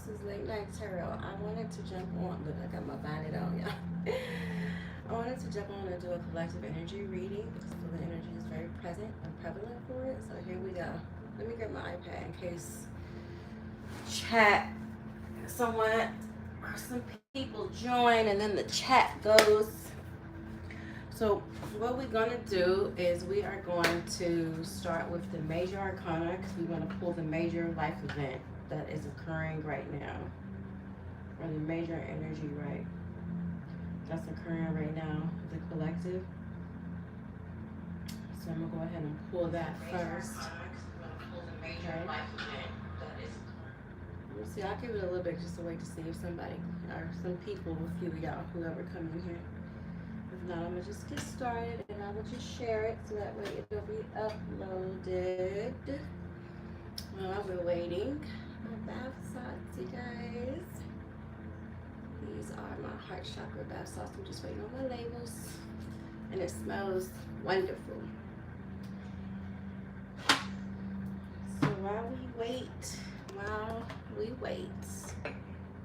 is Late Night Tarot. I wanted to jump on. Look, I got my bonnet on, y'all. I wanted to jump on and do a collective energy reading because the energy is very present and prevalent for it. So here we go. Let me get my iPad in case chat someone or some people join and then the chat goes. So what we're going to do is we are going to start with the major arcana because we want to pull the major life event that is occurring right now, or the major energy that's occurring right now, the collective. So I'm going to go ahead and pull that first. Okay. Let's see, I'll give it a little bit just to wait to see if somebody or some people, a few of y'all, whoever come in here. If not, I'm going to just get started and I will just share it so that way it'll be uploaded. While we're waiting, my bath salts, you guys. These are my heart chakra bath salts. I'm just waiting on my labels. And it smells wonderful. So while we wait,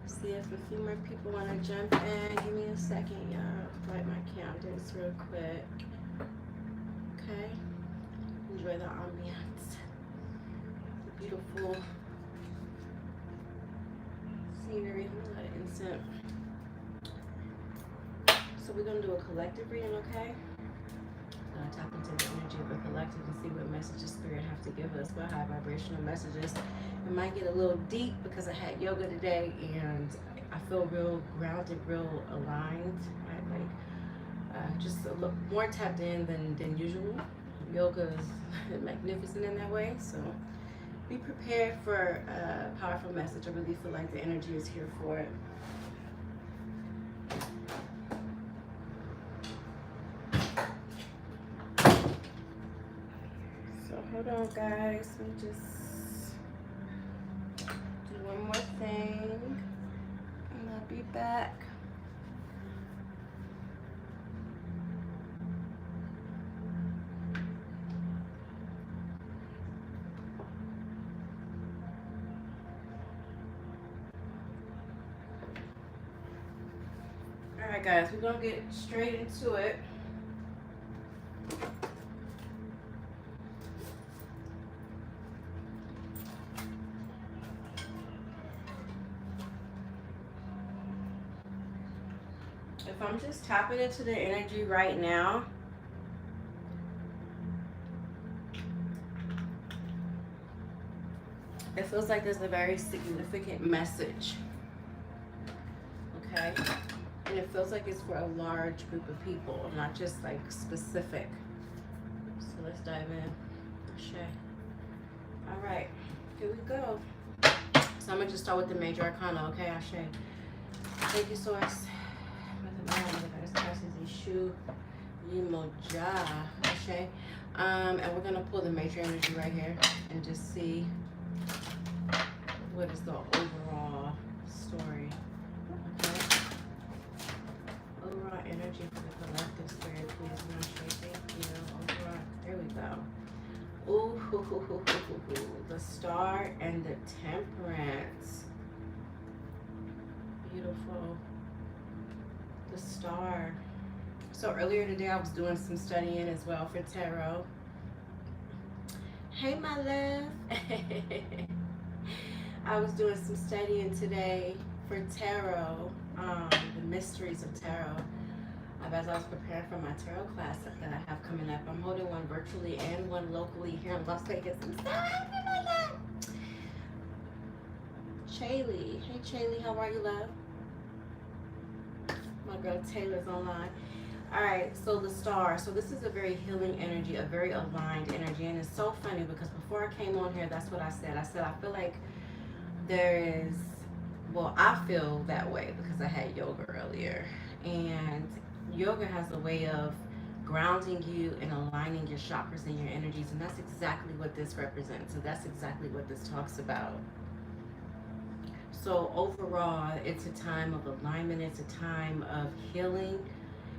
see if a few more people want to jump in. Give me a second, y'all. Write my calendars real quick. Okay. Enjoy the ambiance. The beautiful scenery. I'm gonna let it incense. So we're gonna do a collective reading, okay? Tap into the energy of the collective and see what messages Spirit have to give us, what high vibrational messages. It might get a little deep because I had yoga today and I feel real grounded, real aligned. Just a little more tapped in than usual. Yoga is magnificent in that way, so be prepared for a powerful message. I really feel like the energy is here for it. Hold on, guys. Let me just do one more thing, and I'll be back. All right, guys. We're gonna get straight into it. If I'm just tapping into the energy right now, it feels like there's a very significant message, okay? And it feels like it's for a large group of people, not just like specific. So let's dive in. Ashe. All right, here we go. So I'm gonna just start with the major arcana, okay? Ashe. Thank you, Source. And we're gonna pull the major energy right here and just see what is the overall story. Okay. Overall energy for the collective Spirit, please. Thank you. Overall. There we go. Ooh, the Star and the Temperance. Beautiful. The Star. So earlier today I was doing some studying as well for tarot. Hey, my love. I was doing some studying today for tarot, the mysteries of tarot. As I was preparing for my tarot class that I have coming up. I'm holding one virtually and one locally here in Las Vegas. I'm so happy about that. Chaylee. Hey, Chaylee, how are you, love? My girl Taylor's online. All right, so the Star. So this is a very healing energy, a very aligned energy. And it's so funny because before I came on here, that's what I said. I said, I feel like there is, well, I feel that way because I had yoga earlier. And yoga has a way of grounding you and aligning your chakras and your energies. And that's exactly what this represents. So that's exactly what this talks about. So overall, it's a time of alignment. It's a time of healing.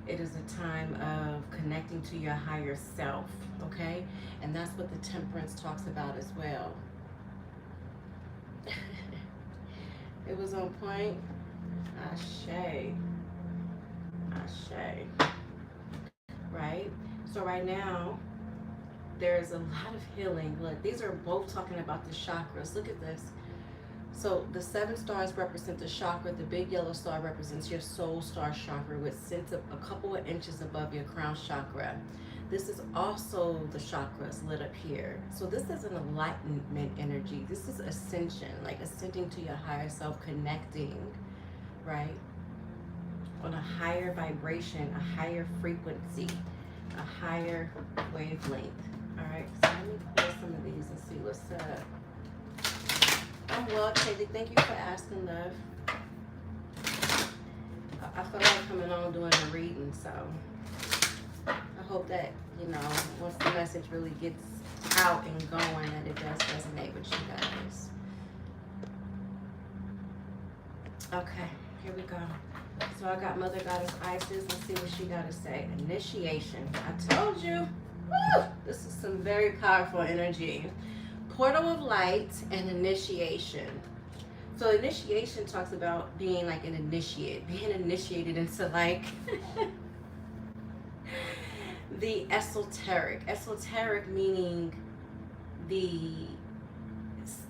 It is a time of connecting to your higher self, okay? And that's what the Temperance talks about as well. It was on point. Ashe. Ashe. Right? So right now, there's a lot of healing. Look, these are both talking about the chakras. Look at this. So the 7 stars represent the chakra. The big yellow star represents your soul star chakra, which sits a couple of inches above your crown chakra. This is also the chakras lit up here. So this is an enlightenment energy. This is ascension, like ascending to your higher self, connecting, right? On a higher vibration, a higher frequency, a higher wavelength. All right, so let me pull some of these and see what's up. I'm well, Katie. Thank you for asking, love. I feel like coming on doing a reading, so I hope that, you know, once the message really gets out and going, that it does resonate with you guys. Okay, here we go. So I got Mother Goddess Isis. Let's see what she got to say. Initiation. I told you. Woo! This is some very powerful energy. Portal of light and initiation. So initiation talks about being like an initiate, being initiated into like the esoteric. Esoteric meaning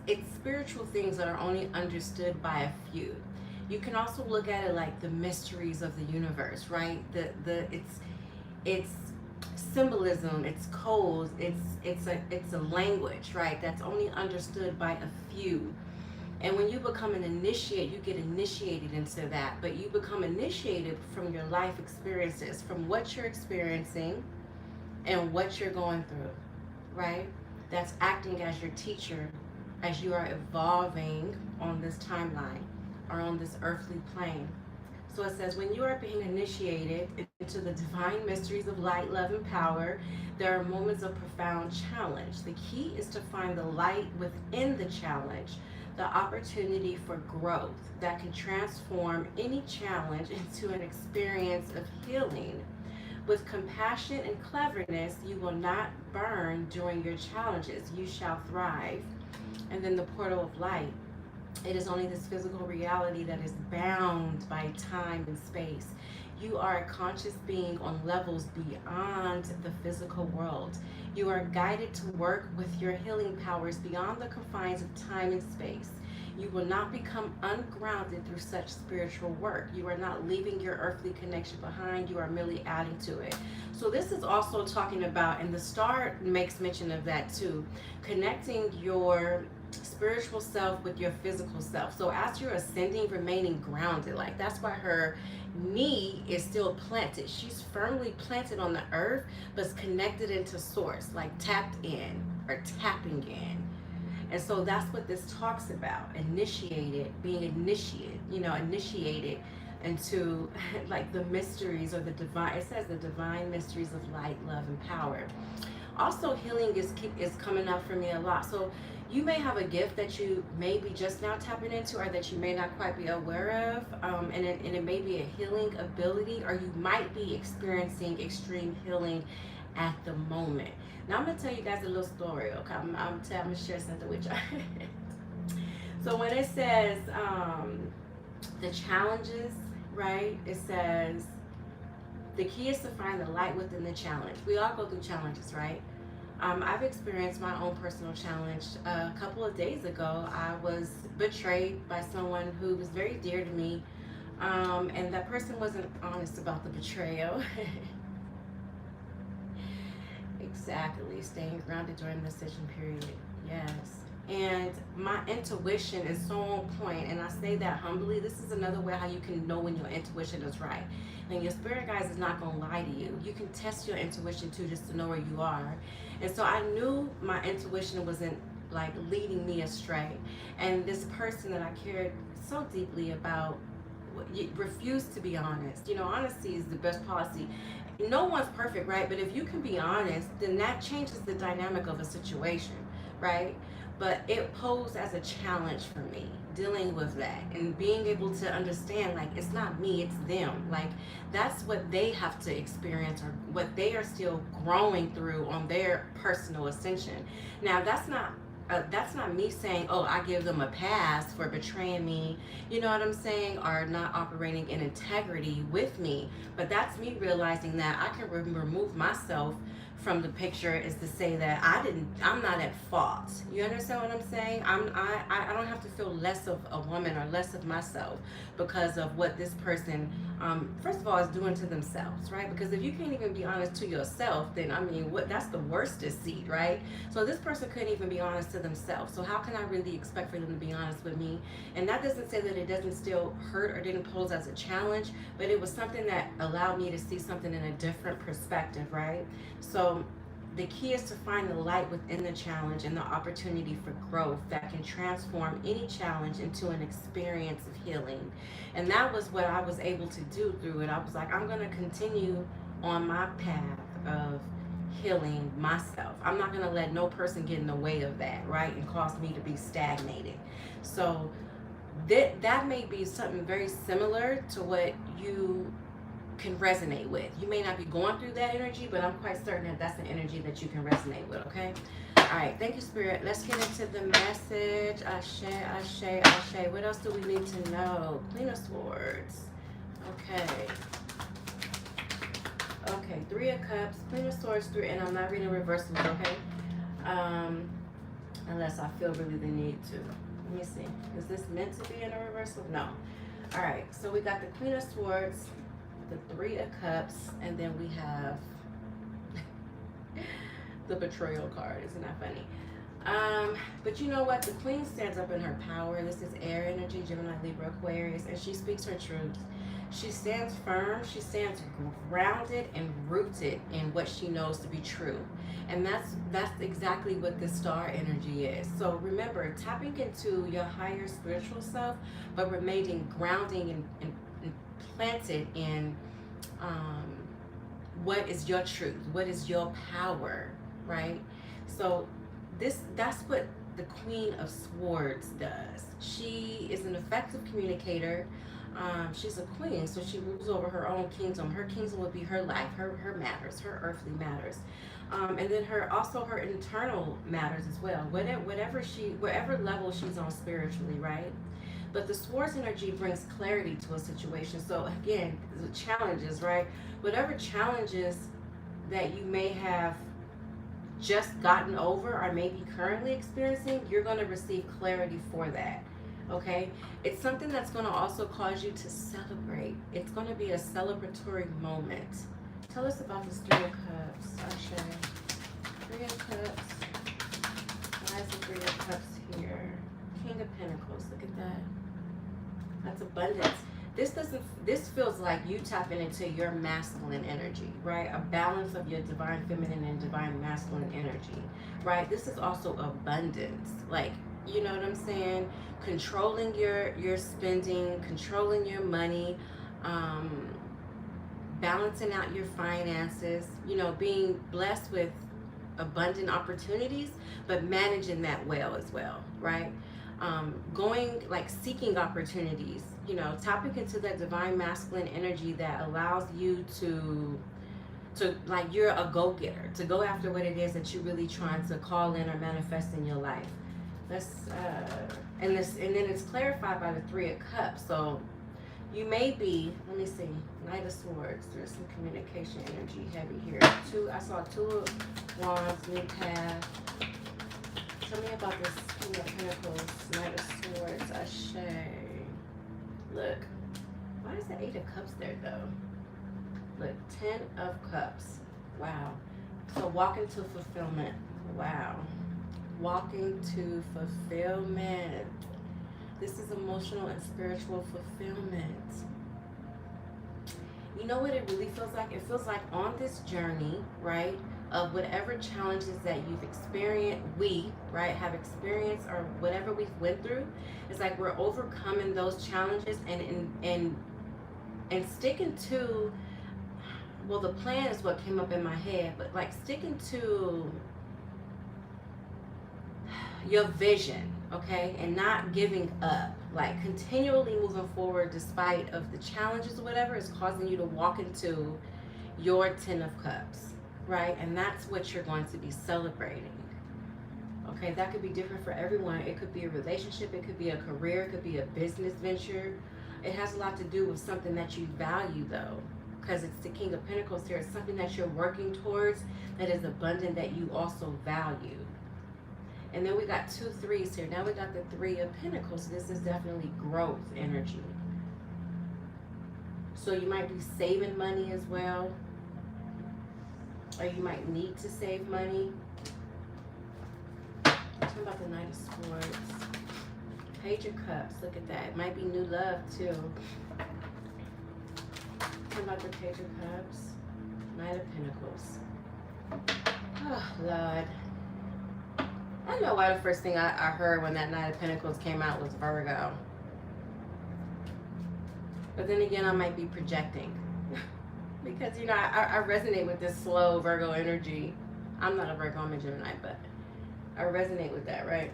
it's spiritual things that are only understood by a few. You can also look at it like the mysteries of the universe, right? It's symbolism, it's codes, it's a language, right? That's only understood by a few. And when you become an initiate, you get initiated into that. But you become initiated from your life experiences, from what you're experiencing and what you're going through, right? That's acting as your teacher as you are evolving on this timeline or on this earthly plane. So it says, when you are being initiated into the divine mysteries of light, love, and power, there are moments of profound challenge. The key is to find the light within the challenge, the opportunity for growth that can transform any challenge into an experience of healing. With compassion and cleverness, you will not burn during your challenges. You shall thrive. And then the portal of light. It is only this physical reality that is bound by time and space. You are a conscious being on levels beyond the physical world. You are guided to work with your healing powers beyond the confines of time and space. You will not become ungrounded through such spiritual work. You are not leaving your earthly connection behind. You are merely adding to it. So this is also talking about, and the star makes mention of that too, connecting your spiritual self with your physical self. So as you're ascending, remaining grounded, like that's why her knee is still planted. She's firmly planted on the earth, but connected into source, like tapped in or tapping in. And so that's what this talks about. Initiated, being initiated, initiated into like the mysteries or the divine. It says the divine mysteries of light, love, and power. Also, healing is coming up for me a lot. So you may have a gift that you may be just now tapping into, or that you may not quite be aware of, and it may be a healing ability, or you might be experiencing extreme healing at the moment. Now I'm gonna tell you guys a little story, okay? I'm gonna share something with y'all. So when it says the challenges, right? It says the key is to find the light within the challenge. We all go through challenges, right? I've experienced my own personal challenge. A couple of days ago, I was betrayed by someone who was very dear to me, and that person wasn't honest about the betrayal. Exactly, staying grounded during the decision period, yes. And my intuition is so on point, and I say that humbly. This is another way how you can know when your intuition is right. And your spirit guides is not going to lie to you. You can test your intuition too, just to know where you are. And so I knew my intuition wasn't like leading me astray. And this person that I cared so deeply about refused to be honest. Honesty is the best policy. No one's perfect, right? But if you can be honest, then that changes the dynamic of a situation, right? But it posed as a challenge for me, dealing with that and being able to understand, like, it's not me, it's them. Like, that's what they have to experience, or what they are still growing through on their personal ascension. Now, that's not that's not me saying, oh, I give them a pass for betraying me, you know what I'm saying, or not operating in integrity with me. But that's me realizing that I can remove myself from the picture, is to say that I'm not at fault. You understand what I'm saying? I don't have to feel less of a woman or less of myself because of what this person, first of all, is doing to themselves, right? Because if you can't even be honest to yourself, then I mean, that's the worst deceit, right? So this person couldn't even be honest to themselves. So how can I really expect for them to be honest with me? And that doesn't say that it doesn't still hurt or didn't pose as a challenge, but it was something that allowed me to see something in a different perspective, right? So the key is to find the light within the challenge and the opportunity for growth that can transform any challenge into an experience of healing. And that was what I was able to do through it. I was like, I'm going to continue on my path of healing myself. I'm not going to let no person get in the way of that, right? And cause me to be stagnated. So that may be something very similar to what you can resonate with. You may not be going through that energy, but I'm quite certain that that's an energy that you can resonate with, okay? All right, thank you, Spirit. Let's get into the message. Ashe, ashe, ashe. What else do we need to know? Queen of Swords. Okay. Okay, Three of Cups, Queen of Swords, three, and I'm not reading reversals, okay? Unless I feel really the need to. Let me see. Is this meant to be in a reversal? No. All right, so we got the Queen of Swords, the Three of Cups, and then we have the Betrayal card. Isn't that funny? But you know what? The Queen stands up in her power. This is air energy, Gemini, Libra, Aquarius, and she speaks her truth. She stands firm. She stands grounded and rooted in what she knows to be true. And that's exactly what the star energy is. So remember, tapping into your higher spiritual self, but remaining grounding and planted in what is your truth, what is your power, right? So that's what the Queen of Swords does. She is an effective communicator. She's a queen, so she rules over her own kingdom. Her kingdom would be her life, her matters, her earthly matters, and then her internal matters as well. Whatever level she's on spiritually, right? But the Swords energy brings clarity to a situation. So again, the challenges, right? Whatever challenges that you may have just gotten over or maybe currently experiencing, you're going to receive clarity for that. Okay? It's something that's going to also cause you to celebrate. It's going to be a celebratory moment. Tell us about this Three of Cups, Ashe. Three of Cups. Why is the Three of Cups here? King of Pentacles. Look at that. That's abundance. This feels like you tapping into your masculine energy, right? A balance of your divine feminine and divine masculine energy, right? This is also abundance. Like, you know what I'm saying? Controlling your spending, controlling your money, balancing out your finances, you know, being blessed with abundant opportunities, but managing that well as well, right? Seeking opportunities, you know, tapping into that divine masculine energy that allows you to like, you're a go-getter, to go after what it is that you're really trying to call in or manifest in your life. And then it's clarified by the Three of Cups. So you may be, let me see, Knight of Swords. There's some communication energy heavy here. I saw Two of Wands, new path. Tell me about this King of Pentacles, Knight of Swords, Ashe. Look, why is the Eight of Cups there though? Look, 10 of Cups. Wow. So walking to fulfillment. Wow. Walking to fulfillment. This is emotional and spiritual fulfillment. You know what it really feels like? It feels like on this journey, right, of whatever challenges that you've experienced, have experienced, or whatever we've went through, it's like we're overcoming those challenges and sticking to, well, the plan is what came up in my head, but like sticking to your vision, okay, and not giving up, like continually moving forward despite of the challenges or whatever is causing you to walk into your 10 of Cups, right? And that's what you're going to be celebrating. Okay, that could be different for everyone. It could be a relationship, it could be a career, it could be a business venture. It has a lot to do with something that you value, though, because it's the King of Pentacles here. It's something that you're working towards that is abundant, that you also value. And then we got 2 3s here. Now we got the 3 of Pentacles. This is definitely growth energy. So you might be saving money as well, or you might need to save money. Talk about the Knight of Swords. Page of Cups. Look at that. It might be new love too. Talk about the Page of Cups. Knight of Pentacles. Oh, Lord. I don't know why the first thing I heard when that Knight of Pentacles came out was Virgo. But then again, I might be projecting. Because, you know, I resonate with this slow Virgo energy. I'm not a Virgo, I'm a Gemini, but I resonate with that, right?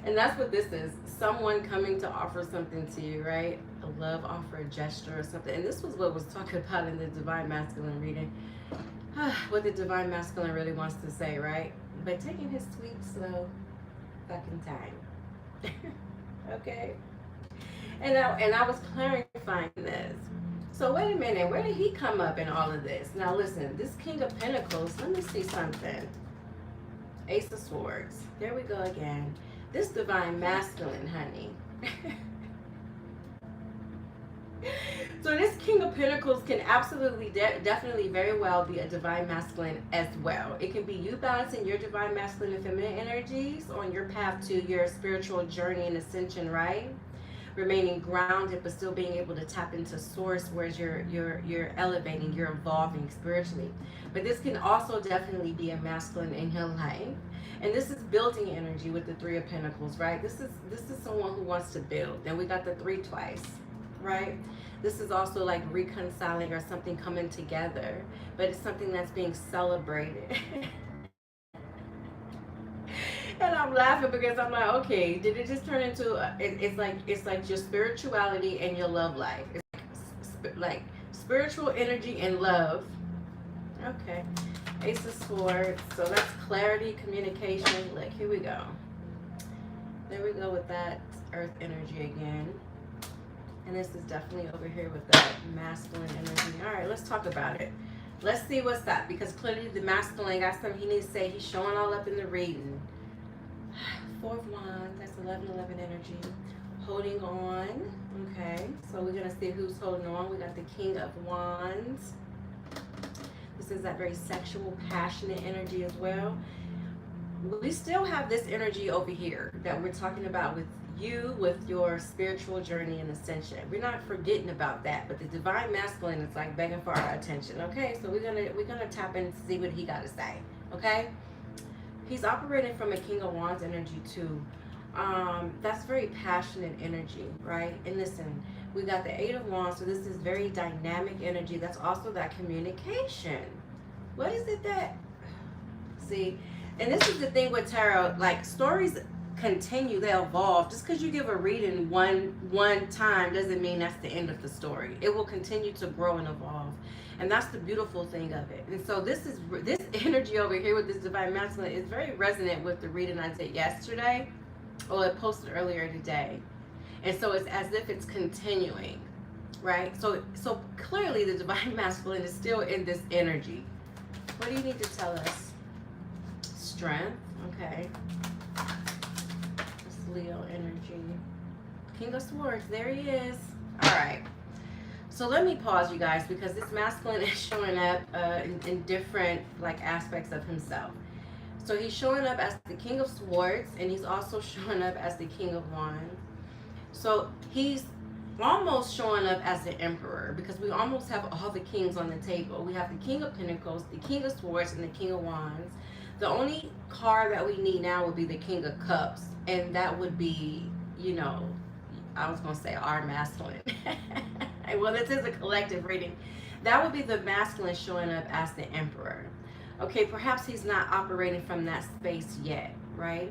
And that's what this is. Someone coming to offer something to you, right? A love offer, a gesture or something. And this was what was talked about in the Divine Masculine reading. What the Divine Masculine really wants to say, right? But taking his sweet, slow fucking time. Okay? And I was clarifying this. So wait a minute, where did he come up in all of this? Now listen, this King of Pentacles, let me see something. Ace of Swords. There we go again. This Divine Masculine, honey. So this King of Pentacles can absolutely, definitely very well be a Divine Masculine as well. It can be you balancing your Divine Masculine and Feminine energies on your path to your spiritual journey and ascension, right? Remaining grounded but still being able to tap into source, whereas you're elevating, you're evolving spiritually. But this can also definitely be a masculine in your life. And this is building energy with the 3 of Pentacles, right? This is someone who wants to build. And we got the 3 twice, right? This is also like reconciling or something coming together, but it's something that's being celebrated. And I'm laughing because I'm like, okay, did it just turn into it's like your spirituality and your love life. It's like spiritual energy and love. Okay. Ace of Swords. So that's clarity, communication. Like, here we go. There we go with that earth energy again. And this is definitely over here with that masculine energy. All right, let's talk about it. Let's see what's up, because clearly the masculine got something he needs to say. He's showing all up in the reading. 4 of Wands, that's 11-11 energy. Holding on. Okay, so we're going to see who's holding on. We got the King of Wands. This is that very sexual, passionate energy as well. We still have this energy over here that we're talking about with you, with your spiritual journey and ascension. We're not forgetting about that, but the Divine Masculine is like begging for our attention. Okay, so we're gonna tap in and see what he got to say. Okay, he's operating from a King of Wands energy too. That's very passionate energy, right? And listen, we got the 8 of Wands, so this is very dynamic energy. That's also that communication. What is it that, see, and this is the thing with tarot, like stories continue, they evolve. Just because you give a reading one time doesn't mean that's the end of the story. It will continue to grow and evolve. And that's the beautiful thing of it. And so this energy over here with this Divine Masculine is very resonant with the reading I did yesterday, or I posted earlier today. And so it's as if it's continuing, right? So clearly the Divine Masculine is still in this energy. What do you need to tell us? Strength, okay. This Leo energy. King of Swords, there he is. All right. So let me pause, you guys, because this masculine is showing up in different like aspects of himself. So he's showing up as the King of Swords, and he's also showing up as the King of Wands. So he's almost showing up as the Emperor, because we almost have all the kings on the table. We have the King of Pentacles, the King of Swords, and the King of Wands. The only card that we need now would be the King of Cups, and that would be, you know, I was going to say our masculine. Well, this is a collective reading. That would be the masculine showing up as the Emperor. Okay, perhaps he's not operating from that space yet, right?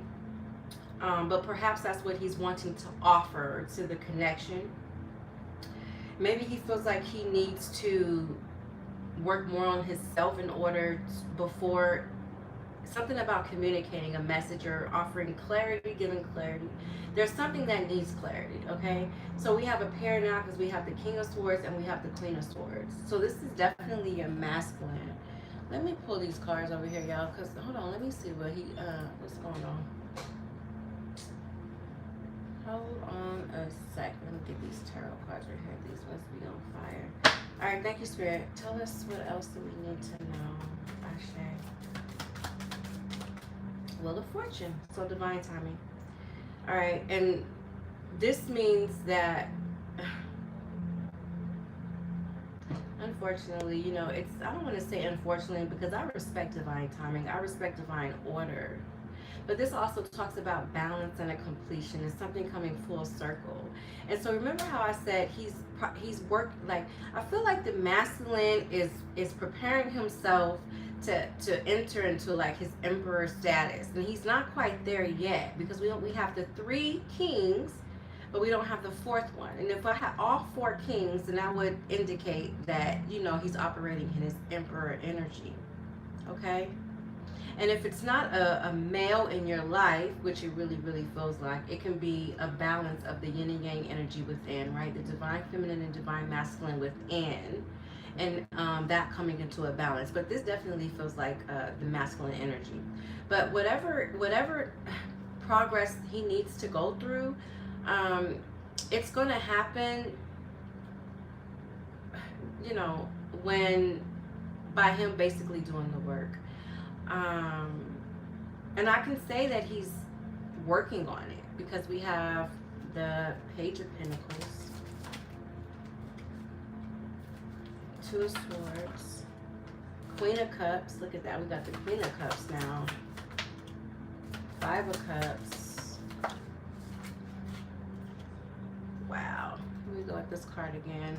But perhaps that's what he's wanting to offer to the connection. Maybe he feels like he needs to work more on himself in order before something about communicating a message or offering clarity, giving clarity. There's something that needs clarity, okay? So we have a pair now because we have the King of Swords and we have the Queen of Swords. So this is definitely your masculine. Let me pull these cards over here, y'all, because hold on, let me see what's going on. Hold on a sec. Let me get these tarot cards right here. These must be on fire. All right, thank you, Spirit. Tell us what else do we need to know. Ashe. Wheel of Fortune. So divine timing. All right, and this means that, unfortunately, you know, I don't want to say unfortunately because I respect divine timing. I respect divine order. But this also talks about balance and a completion and something coming full circle. And so remember how I said he's worked, like, I feel like the masculine is preparing himself to enter into like his emperor status. And he's not quite there yet because we have the 3 kings, but we don't have the 4th one. And if I had all 4 kings, then that would indicate that, you know, he's operating in his emperor energy. Okay? And if it's not a male in your life, which it really, really feels like, it can be a balance of the yin and yang energy within, right? The divine feminine and divine masculine within, and that coming into a balance. But this definitely feels like the masculine energy. But whatever progress he needs to go through, it's going to happen, you know, by him basically doing the work. And I can say that he's working on it because we have the Page of Pentacles, 2 of Swords, Queen of Cups. Look at that. We got the Queen of Cups now. 5 of Cups. Wow. Let me go at this card again.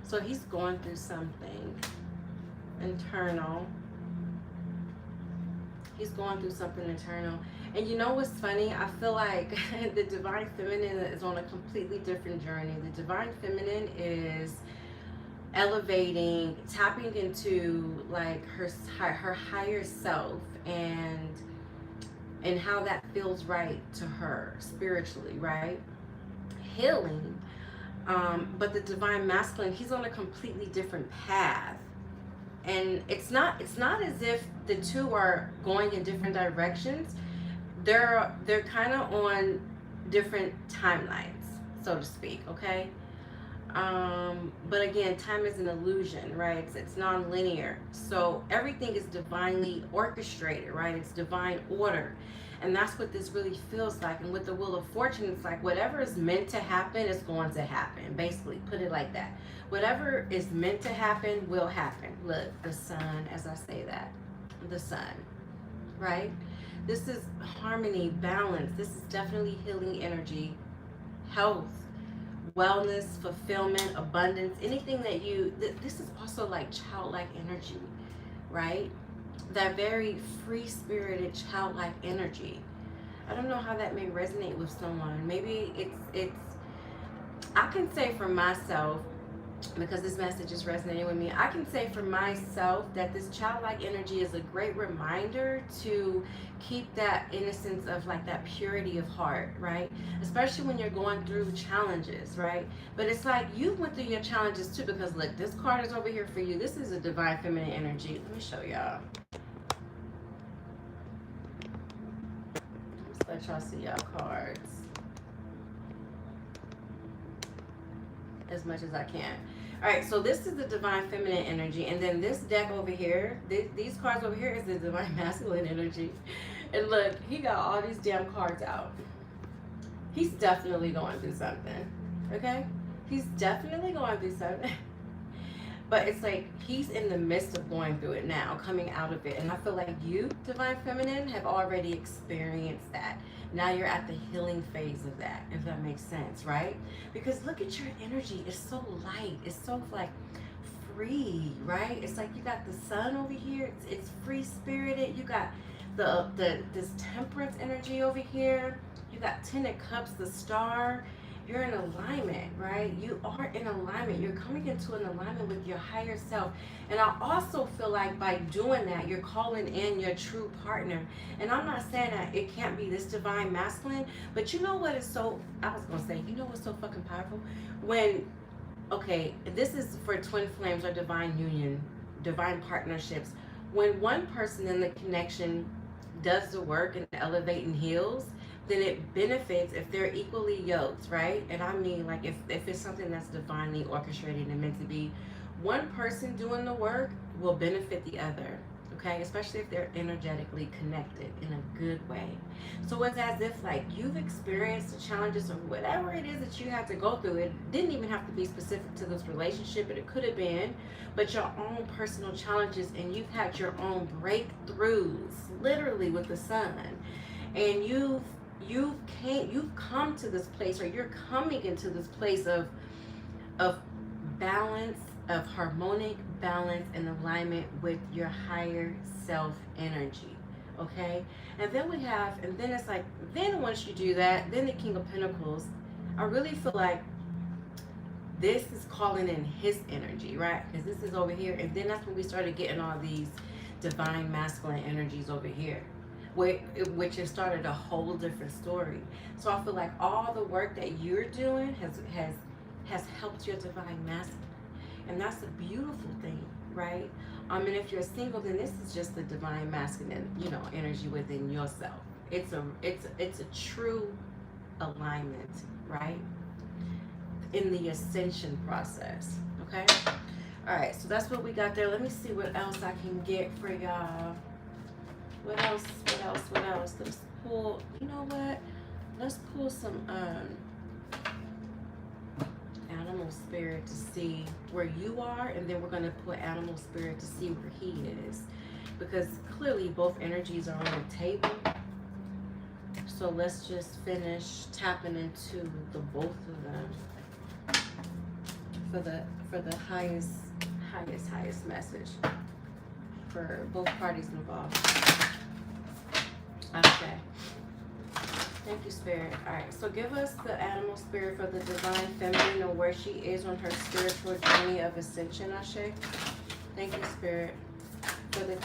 So he's going through something internal. He's going through something internal. And you know what's funny? I feel like the divine feminine is on a completely different journey. The divine feminine is elevating, tapping into like her higher self and how that feels right to her spiritually, right? Healing. But the divine masculine, he's on a completely different path. And it's not as if the two are going in different directions. They're kind of on different timelines, so to speak, okay? But again, time is an illusion, right? It's non-linear. So everything is divinely orchestrated, right? It's divine order. And that's what this really feels like. And with the Wheel of Fortune, it's like whatever is meant to happen is going to happen. Basically, put it like that. Whatever is meant to happen will happen. Look, the sun, as I say that. The sun, right? This is harmony, balance. This is definitely healing energy, health, wellness, fulfillment, abundance, anything that this is also like childlike energy, right? That very free-spirited childlike energy. I don't know how that may resonate with someone. Maybe it's I can say for myself, because this message is resonating with me, I can say for myself that this childlike energy is a great reminder to keep that innocence of like that purity of heart, right? Especially when you're going through challenges, right? But it's like you went through your challenges too, because look, this card is over here for you. This is a divine feminine energy. Let me show y'all. Let's let y'all see y'all cards as much as I can. All right, so this is the divine feminine energy, and then this deck over here, these cards over here is the divine masculine energy. And look, he got all these damn cards out. He's definitely going through something, okay? He's definitely going through something. But it's like he's in the midst of going through it now, coming out of it. And I feel like you, divine feminine, have already experienced that. Now you're at the healing phase of that, if that makes sense, right? Because look at your energy. It's so light. It's so like free, right? It's like you got the sun over here. It's free-spirited. You got this temperance energy over here. You got 10 of Cups, the star. you're in alignment, right? You are in alignment. You're coming into an alignment with your higher self. And I also feel like by doing that, you're calling in your true partner. And I'm not saying that it can't be this divine masculine, but you know what is so, I was going to say, you know what's so fucking powerful? When, okay, this is for twin flames or divine union, divine partnerships. When one person in the connection does the work and elevate and heals, then it benefits if they're equally yoked, right? And I mean, like, if it's something that's divinely orchestrated and meant to be, one person doing the work will benefit the other, okay? Especially if they're energetically connected in a good way. So it's as if, like, you've experienced the challenges of whatever it is that you had to go through. It didn't even have to be specific to this relationship, but it could have been, but your own personal challenges, and you've had your own breakthroughs, literally, with the sun. And you've come to this place, or you're coming into this place of balance, of harmonic balance and alignment with your higher self energy, okay? And then it's like, then once you do that, then the King of Pentacles, I really feel like this is calling in his energy, right? Because this is over here, and then that's when we started getting all these divine masculine energies over here, which has started a whole different story. So I feel like all the work that you're doing has helped your divine masculine. And that's a beautiful thing, right? And if you're single, then this is just the divine masculine, energy within yourself. It's a true alignment, right? In the ascension process, okay? All right, so that's what we got there. Let me see what else I can get for y'all. What else? Let's pull, you know what? Let's pull some animal spirit to see where you are, and then we're going to put animal spirit to see where he is, because clearly both energies are on the table. So let's just finish tapping into the both of them for the highest message for both parties involved. Okay. Thank you, Spirit. All right, so give us the animal spirit for the divine feminine, and where she is on her spiritual journey of ascension, Ashe. Thank you, Spirit. For the,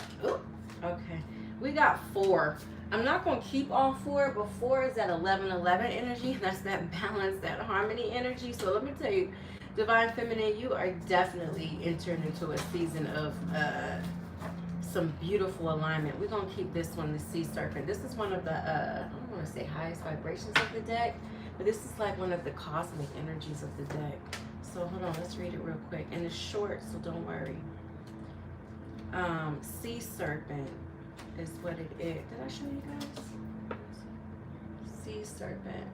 okay. We got 4. I'm not going to keep all 4, but 4 is that 11-11 energy. That's that balance, that harmony energy. So let me tell you, divine feminine, you are definitely entering into a season of some beautiful alignment. We're going to keep this one, the sea serpent. This is one of the, I don't want to say highest vibrations of the deck, but this is like one of the cosmic energies of the deck. So hold on, let's read it real quick. And it's short, so don't worry. Sea serpent is what it is. Did I show you guys? Sea serpent.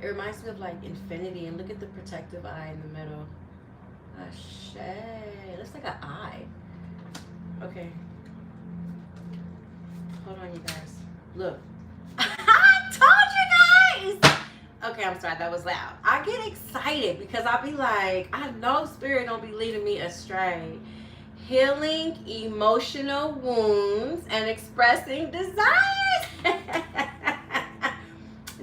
It reminds me of like infinity, and look at the protective eye in the middle. Ashe. It looks like an eye. Okay. Hold on, you guys. Look. I told you guys! Okay, I'm sorry, that was loud. I get excited because I'll be like, I know Spirit don't be leading me astray. Healing emotional wounds and expressing desires.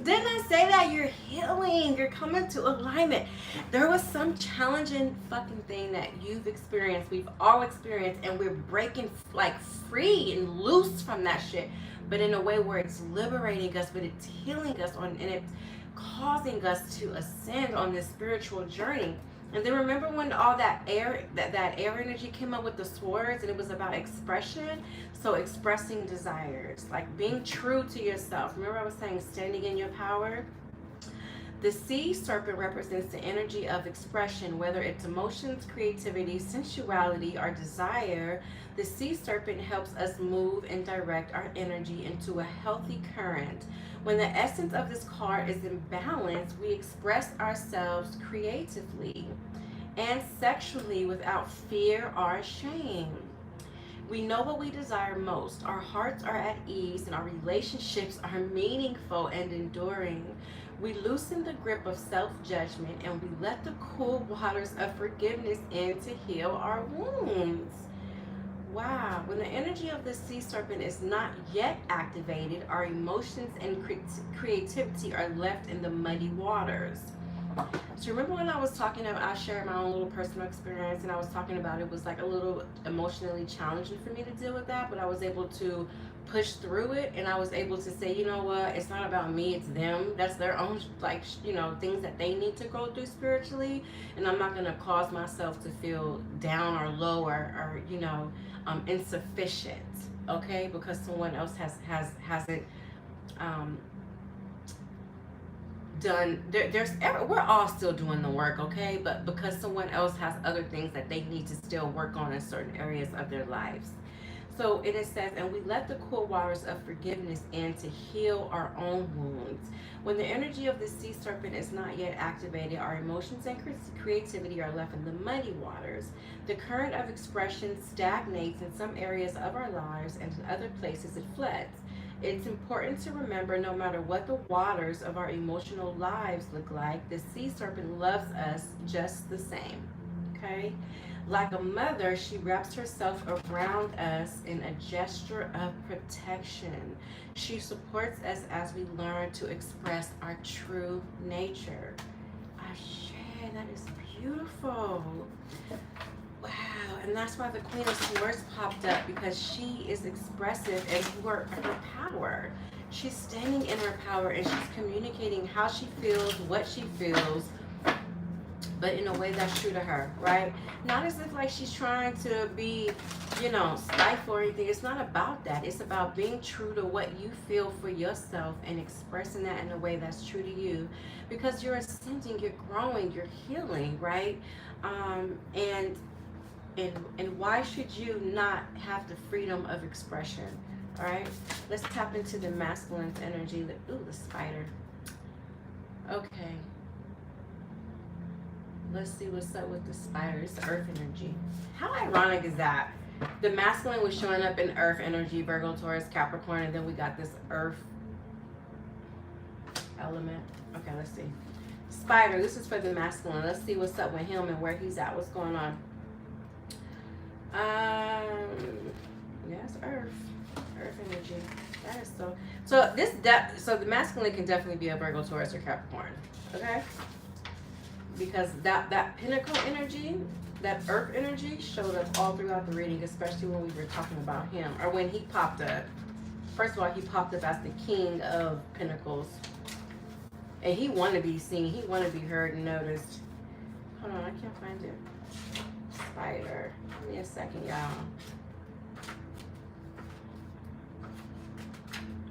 Didn't I say that? You're healing. You're coming to alignment. There was some challenging fucking thing that you've experienced. We've all experienced, and we're breaking like free and loose from that shit. But in a way where it's liberating us, but it's healing us and it's causing us to ascend on this spiritual journey. And then remember when all that air energy came up with the swords, and it was about expression? So expressing desires, like being true to yourself. Remember I was saying standing in your power? The sea serpent represents the energy of expression, whether it's emotions, creativity, sensuality, or desire. The sea serpent helps us move and direct our energy into a healthy current. When the essence of this card is in balance, we express ourselves creatively and sexually without fear or shame. We know what we desire most. Our hearts are at ease, and our relationships are meaningful and enduring. We loosen the grip of self-judgment, and we let the cool waters of forgiveness in to heal our wounds. Wow. When the energy of the sea serpent is not yet activated, our emotions and creativity are left in the muddy waters. So remember when I was talking about, I shared my own little personal experience, and I was talking about it was like a little emotionally challenging for me to deal with that, but I was able to push through it, and I was able to say, you know what, it's not about me, it's them. That's their own, like, you know, things that they need to go through spiritually, and I'm not going to cause myself to feel down or low or you know, insufficient, okay, because someone else hasn't um, done we're all still doing the work, okay, but because someone else has other things that they need to still work on in certain areas of their lives. So it says, and we let the cool waters of forgiveness in to heal our own wounds. When the energy of the sea serpent is not yet activated, our emotions and creativity are left in the muddy waters. The current of expression stagnates in some areas of our lives, and in other places it floods. It's important to remember, no matter what the waters of our emotional lives look like, the sea serpent loves us just the same. Okay? Like a mother, she wraps herself around us in a gesture of protection. She supports us as we learn to express our true nature. Ashe, that is beautiful. Wow, and that's why the Queen of Swords popped up, because she is expressive and her power. She's standing in her power, and she's communicating how she feels, what she feels, but in a way that's true to her, right? Not as if like she's trying to be, you know, spiteful or anything. It's not about that. It's about being true to what you feel for yourself and expressing that in a way that's true to you, because you're ascending, you're growing, you're healing, right? And why should you not have the freedom of expression? All right, let's tap into the masculine energy. Ooh, the spider. Okay, let's see what's up with the spider. It's the earth energy. How ironic is that? The masculine was showing up in earth energy, Virgo, Taurus, Capricorn, and then we got this earth element. Okay, let's see. Spider, this is for the masculine. Let's see what's up with him and where he's at. What's going on? Yes, earth energy. That is so the masculine can definitely be a Virgo, Taurus, or Capricorn. Okay, because that pinnacle energy, that earth energy showed up all throughout the reading, especially when we were talking about him, or when he popped up. First of all, he popped up as the King of Pentacles, and he wanted to be seen, he wanted to be heard and noticed. Hold on, I can't find it. Spider. Give me a second, y'all.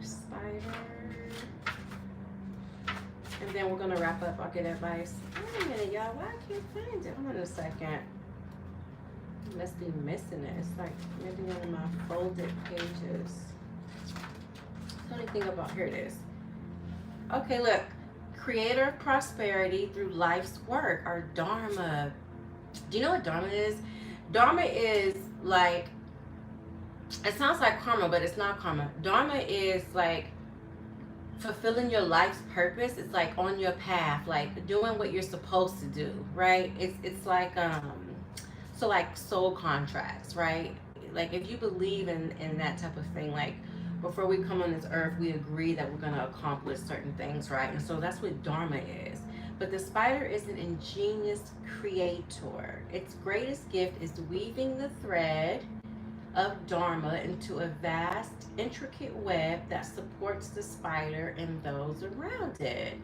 Spider. And then we're gonna wrap up. I'll get advice. Wait a minute, y'all. Why I can't find it? Hold on a second. I must be missing it. It's like maybe one of my folded pages. The only thing about, here it is. Okay, look. Creator of prosperity through life's work, our Dharma. Do you know what Dharma is? Dharma is like, it sounds like karma, but it's not karma. Dharma is like fulfilling your life's purpose. It's like on your path, like doing what you're supposed to do, right? It's like so like soul contracts, right? Like if you believe in that type of thing, like before we come on this earth, we agree that we're going to accomplish certain things, right? And so that's what Dharma is. But the spider is an ingenious creator. Its greatest gift is weaving the thread of Dharma into a vast, intricate web that supports the spider and those around it.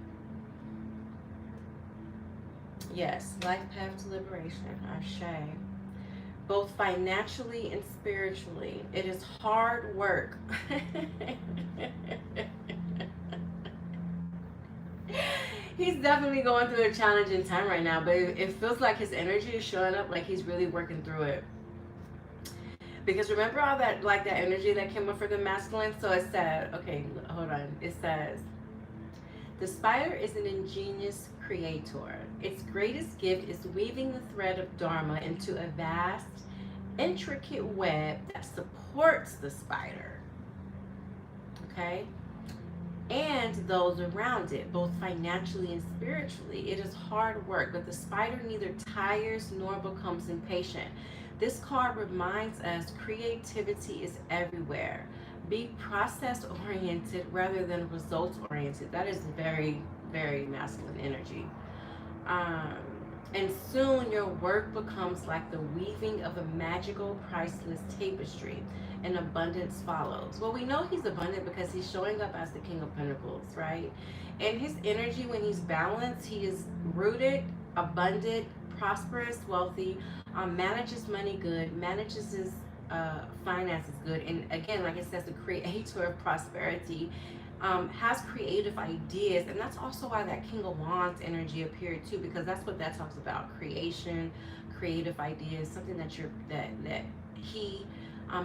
Yes, life path to liberation, Ashe. Both financially and spiritually. It is hard work. He's definitely going through a challenging time right now, but it feels like his energy is showing up like he's really working through it. Because remember all that, like that energy that came up for the masculine? So it said, okay, hold on. It says, the spider is an ingenious creator. Its greatest gift is weaving the thread of Dharma into a vast, intricate web that supports the spider. Okay? And those around it, both financially and spiritually. It is hard work, but the spider neither tires nor becomes impatient. This card reminds us creativity is everywhere. Be process-oriented rather than results-oriented. That is very, very masculine energy. Um, and soon your work becomes like the weaving of a magical, priceless tapestry, and abundance follows. Well, we know he's abundant because he's showing up as the King of Pentacles, right? And his energy, when he's balanced, he is rooted, abundant, prosperous, wealthy, manages money good, manages his finances good. And again, like it says, the creator of prosperity, has creative ideas, and that's also why that King of Wands energy appeared too, because that's what that talks about: creation, creative ideas, something that that he,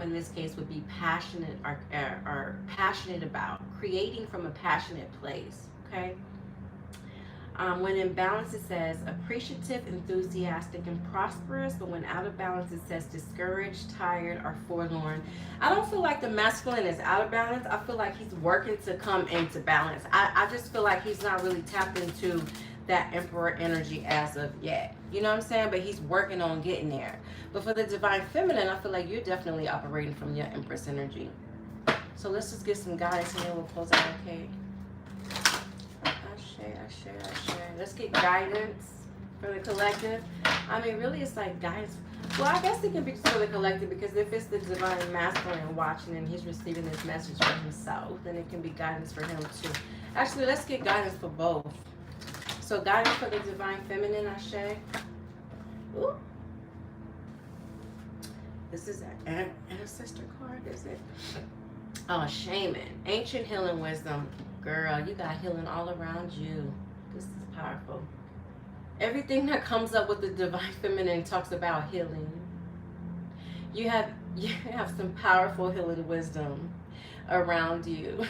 in this case, would be passionate or passionate about, creating from a passionate place. Okay. When in balance, it says appreciative, enthusiastic, and prosperous. But when out of balance, it says discouraged, tired, or forlorn. I don't feel like the masculine is out of balance. I feel like he's working to come into balance. I just feel like he's not really tapped into that Emperor energy as of yet. You know what I'm saying? But he's working on getting there. But for the Divine Feminine, I feel like you're definitely operating from your Empress energy. So let's just get some guidance and then we'll close out, okay? Let's get guidance for the collective. I mean, really, it's like guidance. Well, I guess it can be just for the collective, because if it's the Divine Masculine watching and he's receiving this message for himself, then it can be guidance for him too. Actually, let's get guidance for both. So guidance for the Divine Feminine, Ashe. Ooh. This is an ancestor card, is it? Oh, Shaman. Ancient healing wisdom. Girl, you got healing all around you. This is powerful. Everything that comes up with the Divine Feminine talks about healing. You have some powerful healing wisdom around you.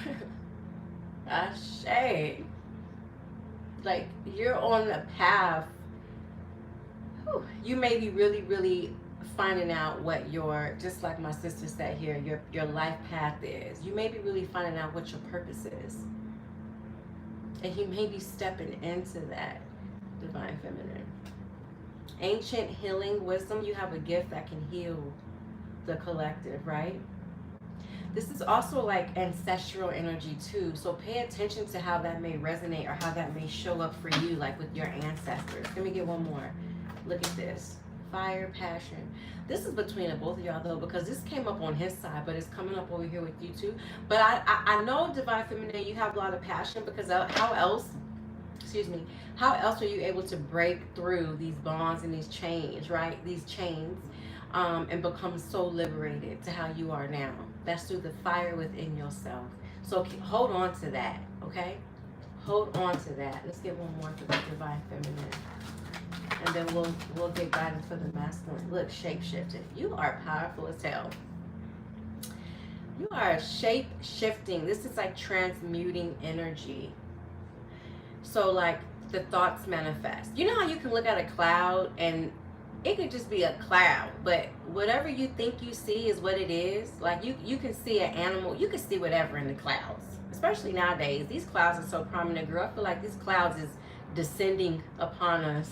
Ashe. Like, you're on a path. Whew, you may be really, really finding out what your, just like my sister said here, your life path is. You may be really finding out what your purpose is. And you may be stepping into that, Divine Feminine. Ancient healing wisdom. You have a gift that can heal the collective, right? This is also like ancestral energy too. So pay attention to how that may resonate or how that may show up for you, like with your ancestors. Let me get one more. Look at this. Fire, passion. This is between the both of y'all though, because this came up on his side, but it's coming up over here with you too. But I know, Divine Feminine, you have a lot of passion, because how else are you able to break through these bonds and these chains, right? These chains, and become so liberated to how you are now. That's through the fire within yourself. So hold on to that, okay? Hold on to that. Let's get one more for the Divine Feminine. And then we'll get guidance for the masculine. Look, shape-shifting. You are powerful as hell. You are shape-shifting. This is like transmuting energy. So like the thoughts manifest. You know how you can look at a cloud and it could just be a cloud, but whatever you think you see is what it is. Like you can see an animal, you can see whatever in the clouds. Especially nowadays. These clouds are so prominent, girl. I feel like these clouds is descending upon us.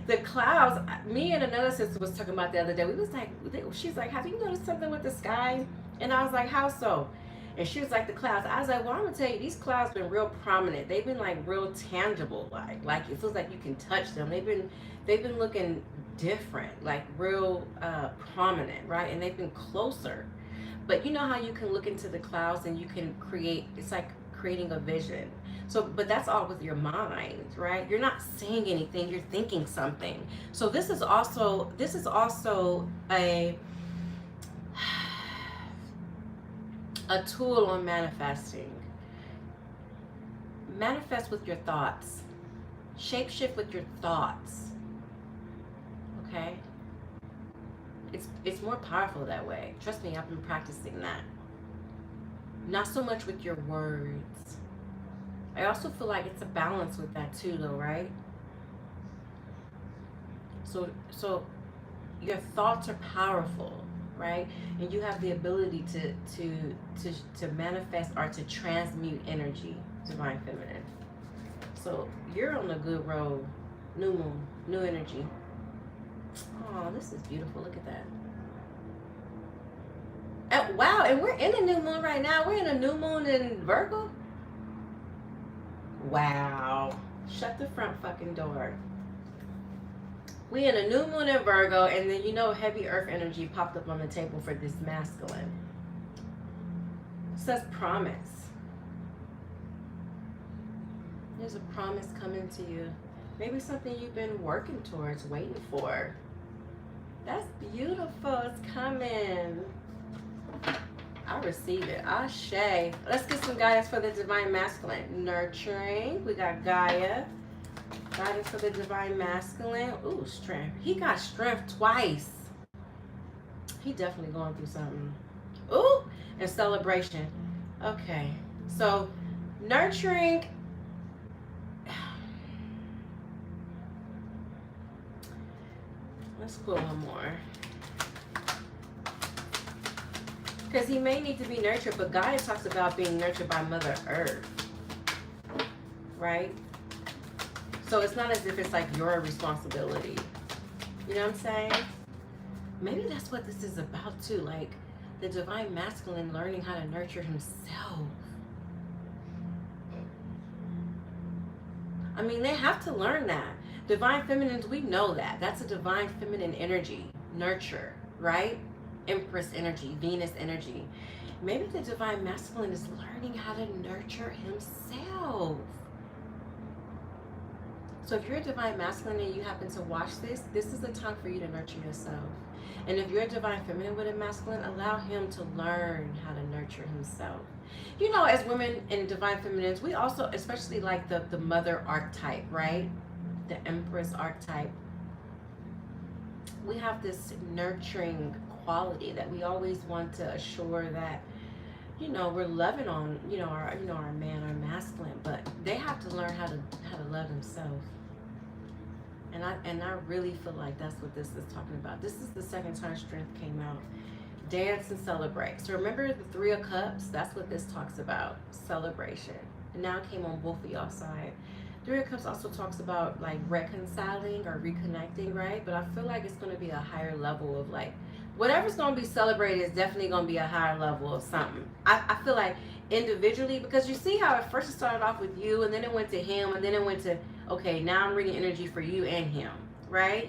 The clouds, me and another sister was talking about the other day. We was like, she's like, have you noticed something with the sky? And I was like, how so? And she was like, the clouds. I was like, well, I'm gonna tell you, these clouds been real prominent. They've been like real tangible, like it feels like you can touch them. They've been looking different, like real prominent, right? And they've been closer. But you know how you can look into the clouds and you can create, it's like creating a vision. So, but that's all with your mind, right? You're not saying anything, you're thinking something. So this is also a tool on manifesting. Manifest with your thoughts. Shapeshift with your thoughts. Okay? It's more powerful that way. Trust me, I've been practicing that. Not so much with your words. I also feel like it's a balance with that too, though, right? So your thoughts are powerful, right? And you have the ability to manifest or to transmute energy, Divine Feminine. So you're on a good road. New moon, new energy. Oh, this is beautiful. Look at that. And, wow, and we're in a new moon right now. We're in a new moon in Virgo. Wow. Shut the front fucking door. We in a new moon in Virgo, and then you know heavy earth energy popped up on the table for this masculine. It says promise. There's a promise coming to you. Maybe something you've been working towards, waiting for. That's beautiful. It's coming. I receive it. Ashe. Let's get some guidance for the divine masculine. Nurturing. We got Gaia. Guidance for the divine masculine. Ooh, strength. He got strength twice. He definitely going through something. Ooh, and celebration. Okay. So, nurturing. Let's pull one more. Because he may need to be nurtured, but Gaia talks about being nurtured by Mother Earth. Right? So it's not as if it's like your responsibility. You know what I'm saying? Maybe that's what this is about too. Like the divine masculine learning how to nurture himself. I mean, they have to learn that. Divine feminines, we know that. That's a divine feminine energy. Nurture, right? Empress energy, Venus energy. Maybe the divine masculine is learning how to nurture himself. So if you're a divine masculine and you happen to watch this, this is the time for you to nurture yourself. And if you're a divine feminine with a masculine, allow him to learn how to nurture himself. You know, as women in divine feminines, we also, especially like the mother archetype, right? The empress archetype. We have this nurturing quality that we always want to assure that, you know, we're loving on, our man, our masculine, but they have to learn how to love themselves. And I really feel like that's what this is talking about. This is the second time strength came out. Dance and celebrate. So remember the Three of Cups? That's what this talks about. Celebration. And now it came on both of y'all side. Three of Cups also talks about like reconciling or reconnecting, right? But I feel like it's going to be a higher level of like, whatever's going to be celebrated is definitely going to be a higher level of something. I feel like individually, because you see how at first it started off with you, and then it went to him, and then it went to, okay, now I'm reading energy for you and him, right?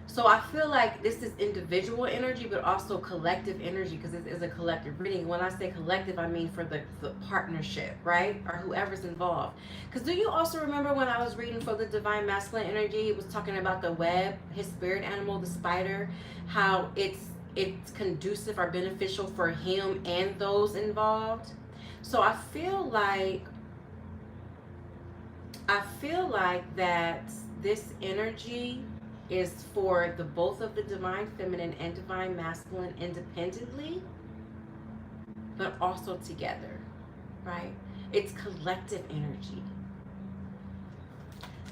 So I feel like this is individual energy, but also collective energy, because it is a collective reading. When I say collective, I mean for the partnership, right? Or whoever's involved. Because do you also remember when I was reading for the divine masculine energy, it was talking about the web, his spirit animal, the spider, how it's conducive or beneficial for him and those involved. So I feel like that this energy is for the both of the divine feminine and divine masculine independently, but also together, right? It's collective energy.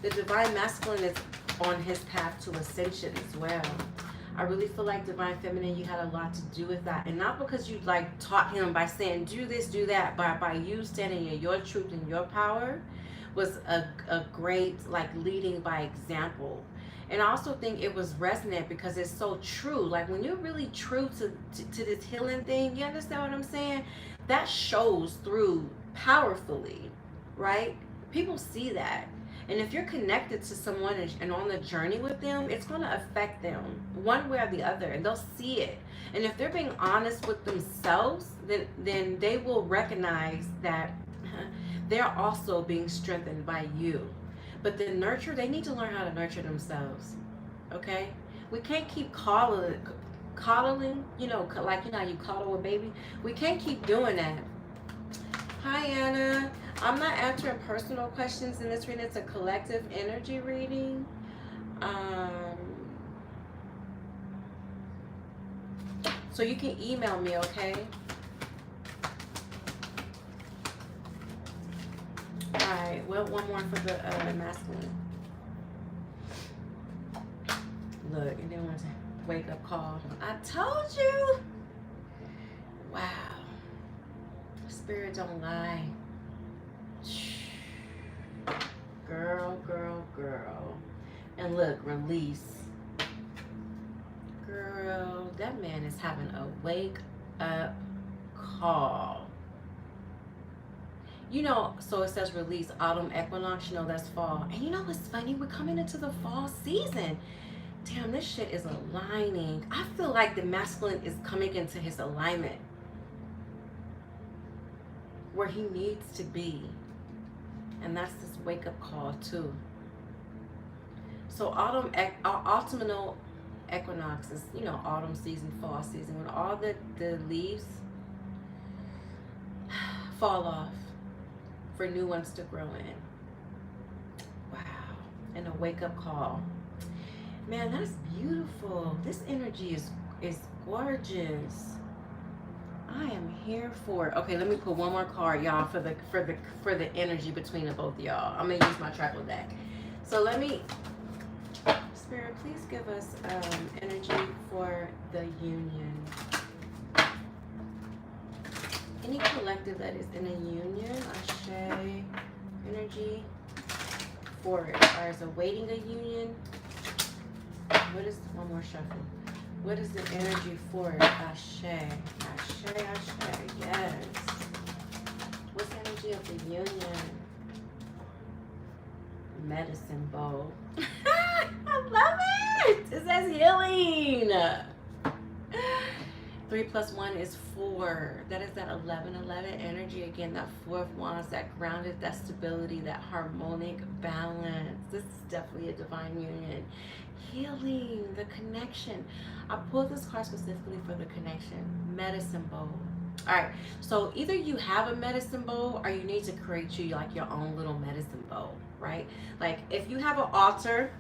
The divine masculine is on his path to ascension as well. I really feel like divine feminine, you had a lot to do with that. And not because you like taught him by saying, do this, do that, but by you standing in your truth and your power was a great like leading by example. And I also think it was resonant because it's so true. Like when you're really true to this healing thing, you understand what I'm saying? That shows through powerfully, right? People see that. And if you're connected to someone and on the journey with them, it's going to affect them one way or the other, and they'll see it. And if they're being honest with themselves, then they will recognize that they're also being strengthened by you. But the nurture, they need to learn how to nurture themselves, okay? We can't keep coddling, like how you coddle a baby. We can't keep doing that. Hi, Anna. I'm not answering personal questions in this reading. It's a collective energy reading. So you can email me, okay? Alright, well, one more for the masculine. Look, and then want to wake up call. I told you. Wow. Spirit don't lie. Girl, girl, girl. And look, release. Girl, that man is having a wake up call. You know, so it says release autumn equinox, you know, that's fall. And you know what's funny? We're coming into the fall season. Damn, this shit is aligning. I feel like the masculine is coming into his alignment where he needs to be. And that's this wake-up call too. So autumnal equinox is, you know, autumn season, fall season, when all the leaves fall off for new ones to grow in. Wow. And a wake-up call. Man, that's beautiful. This energy is gorgeous. I am here for it. Okay, let me put one more card, y'all, for the energy between the both of y'all. I'm gonna use my travel deck. So let me, Spirit, please give us energy for the union. Any collective that is in a union, Ashe, energy for it, or is awaiting a union. What is, one more shuffle. What is the energy for it? Ashe, Ashe, Ashe, yes. What's the energy of the union? Medicine bowl. I love it! It says healing. 3 + 1 is 4. That is that 11-11 energy. Again, that 4 of Wands, that grounded, that stability, that harmonic balance. This is definitely a divine union. Healing, the connection. I pulled this card specifically for the connection. Medicine bowl. All right, so either you have a medicine bowl or you need to create you like your own little medicine bowl, right? Like if you have an altar,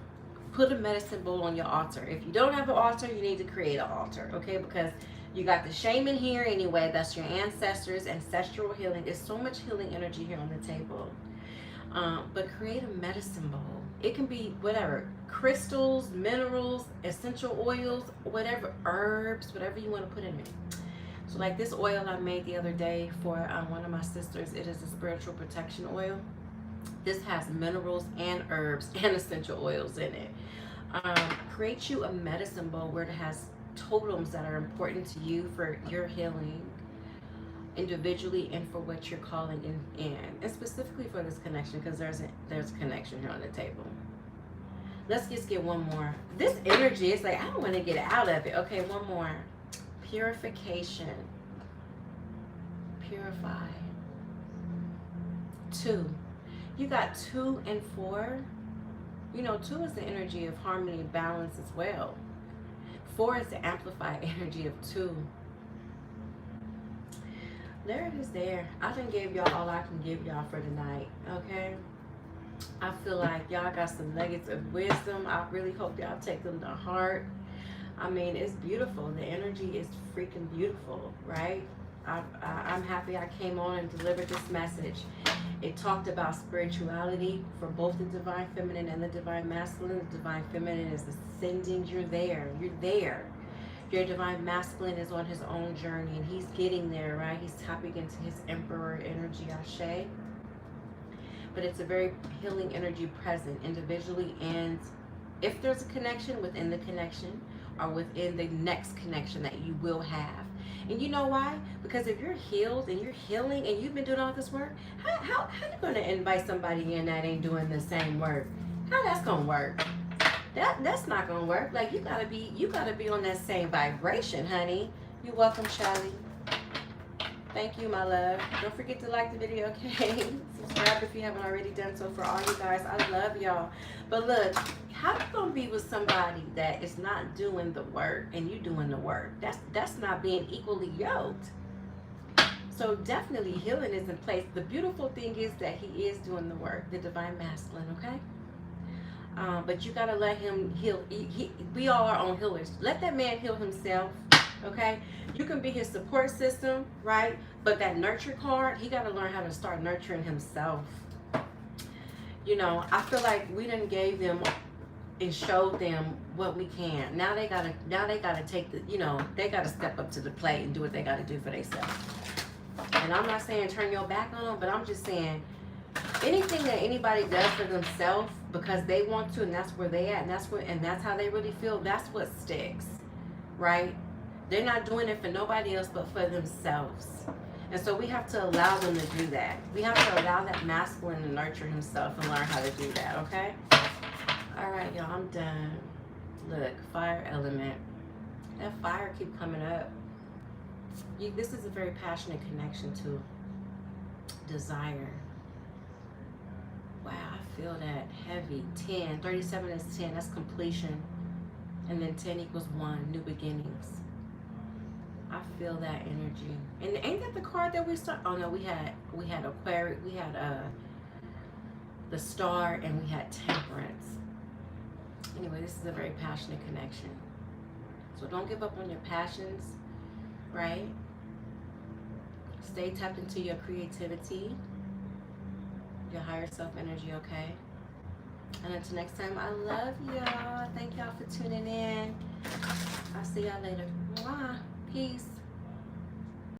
put a medicine bowl on your altar. If you don't have an altar, you need to create an altar, okay? Because you got the shaman here anyway. That's your ancestors, ancestral healing. There's so much healing energy here on the table. But create a medicine bowl. It can be whatever, crystals, minerals, essential oils, whatever, herbs, whatever you want to put in it. So like this oil I made the other day for one of my sisters, it is a spiritual protection oil. This has minerals and herbs and essential oils in it. Create you a medicine bowl where it has totems that are important to you for your healing individually and for what you're calling in and specifically for this connection, because there's a connection here on the table. Let's just get one more. This energy is like I don't want to get out of it. Okay, one more. Purification. Purify. 2. You got 2 and 4. You know, 2 is the energy of harmony and balance as well. 4 is the amplified energy of 2. There it is there. I done gave y'all all I can give y'all for tonight, okay? I feel like y'all got some nuggets of wisdom. I really hope y'all take them to heart. I mean, it's beautiful. The energy is freaking beautiful, right? I'm happy I came on and delivered this message. It talked about spirituality for both the divine feminine and the divine masculine. The divine feminine is ascending. You're there. You're there. Your divine masculine is on his own journey and he's getting there, right? He's tapping into his emperor energy, Ashe. But it's a very healing energy present individually, and if there's a connection, within the connection or within the next connection that you will have. And you know why? Because if you're healed and you're healing and you've been doing all this work, how you going to invite somebody in that ain't doing the same work? How that's going to work? That's not gonna work. Like you gotta be on that same vibration, honey. You're welcome, Shelly. Thank you, my love. Don't forget to like the video, okay? Subscribe if you haven't already done so. For all you guys, I love y'all. But look, how you gonna be with somebody that is not doing the work and you doing the work? That's not being equally yoked. So definitely healing is in place. The beautiful thing is that he is doing the work, the divine masculine, okay? But you gotta let him heal. We all are own healers. Let that man heal himself, okay? You can be his support system, right? But that nurture card, he gotta learn how to start nurturing himself. You know, I feel like we done gave them and showed them what we can. Now they gotta take the, you know, they gotta step up to the plate and do what they gotta do for themselves. And I'm not saying turn your back on them, but I'm just saying anything that anybody does for themselves because they want to, and that's where they at, and that's how they really feel, that's what sticks, right? They're not doing it for nobody else but for themselves. And so we have to allow them to do that. We have to allow that masculine to nurture himself and learn how to do that, okay? All right, y'all, I'm done. Look, fire element. That fire keep coming up. This is a very passionate connection to desire. Wow, I feel that heavy. 10, 37 is 10, that's completion. And then 10 equals 1, new beginnings. I feel that energy. And ain't that the card that we start? Oh no, we had Aquarius, we had the Star, and we had Temperance. Anyway, this is a very passionate connection. So don't give up on your passions, right? Stay tapped into your creativity, your higher self energy, okay? And until next time, I love y'all. Thank y'all for tuning in. I'll see y'all later. Mwah. Peace.